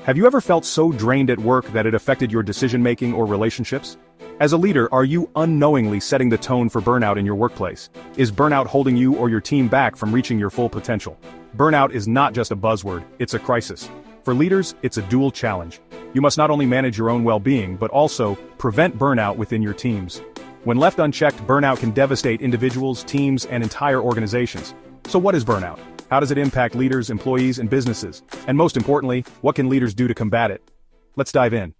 Have you ever felt so drained at work that it affected your decision-making or relationships? As a leader, are you unknowingly setting the tone for burnout in your workplace? Is burnout holding you or your team back from reaching your full potential? Burnout is not just a buzzword, it's a crisis. For leaders, it's a dual challenge. You must not only manage your own well-being, but also prevent burnout within your teams. When left unchecked, burnout can devastate individuals, teams, and entire organizations. So what is burnout? How does it impact leaders, employees, and businesses? And most importantly, what can leaders do to combat it? Let's dive in.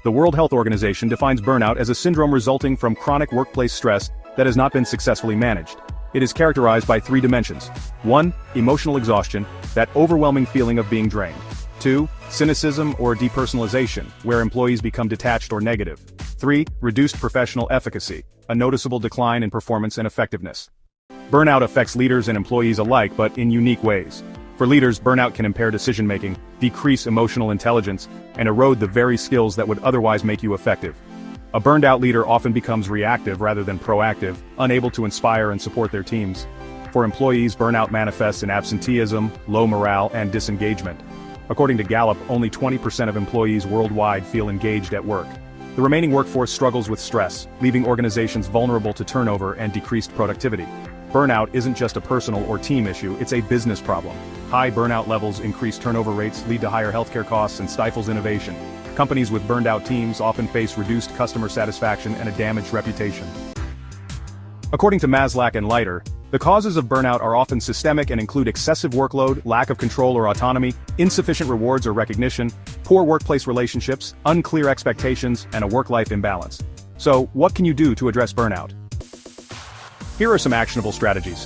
The World Health Organization defines burnout as a syndrome resulting from chronic workplace stress that has not been successfully managed. It is characterized by 3 dimensions. 1. Emotional exhaustion, that overwhelming feeling of being drained. 2. Cynicism or depersonalization, where employees become detached or negative. 3. Reduced professional efficacy, a noticeable decline in performance and effectiveness. Burnout affects leaders and employees alike, but in unique ways. For leaders, burnout can impair decision-making, decrease emotional intelligence, and erode the very skills that would otherwise make you effective. A burned-out leader often becomes reactive rather than proactive, unable to inspire and support their teams. For employees, burnout manifests in absenteeism, low morale, and disengagement. According to Gallup, only 20% of employees worldwide feel engaged at work. The remaining workforce struggles with stress, leaving organizations vulnerable to turnover and decreased productivity. Burnout isn't just a personal or team issue, it's a business problem. High burnout levels increase turnover rates, lead to higher healthcare costs, and stifles innovation. Companies with burned-out teams often face reduced customer satisfaction and a damaged reputation. According to Maslach and Leiter, the causes of burnout are often systemic and include excessive workload, lack of control or autonomy, insufficient rewards or recognition, poor workplace relationships, unclear expectations, and a work-life imbalance. So, what can you do to address burnout? Here are some actionable strategies.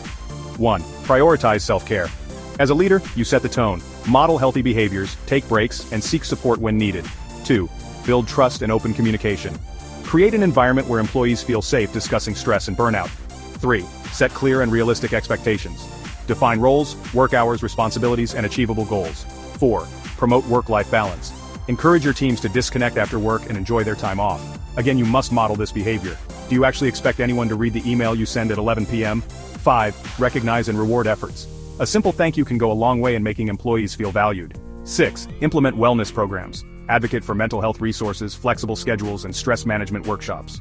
1. Prioritize self-care. As a leader, you set the tone, model healthy behaviors, take breaks, and seek support when needed. 2. Build trust and open communication. Create an environment where employees feel safe discussing stress and burnout. 3. Set clear and realistic expectations. Define roles, work hours, responsibilities, and achievable goals. 4. Promote work-life balance. Encourage your teams to disconnect after work and enjoy their time off. Again, you must model this behavior. Do you actually expect anyone to read the email you send at 11 p.m.? 5. Recognize and reward efforts. A simple thank you can go a long way in making employees feel valued. 6. Implement wellness programs. Advocate for mental health resources, flexible schedules, and stress management workshops.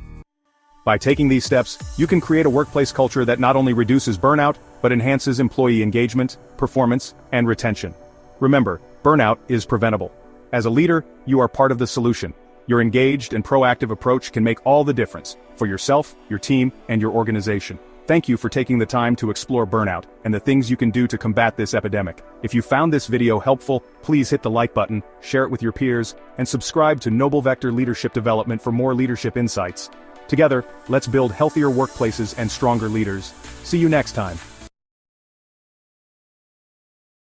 By taking these steps, you can create a workplace culture that not only reduces burnout, but enhances employee engagement, performance, and retention. Remember, burnout is preventable. As a leader, you are part of the solution. Your engaged and proactive approach can make all the difference for yourself, your team, and your organization. Thank you for taking the time to explore burnout and the things you can do to combat this epidemic. If you found this video helpful, please hit the like button, share it with your peers, and subscribe to Noble Vector Leadership Development for more leadership insights. Together, let's build healthier workplaces and stronger leaders. See you next time.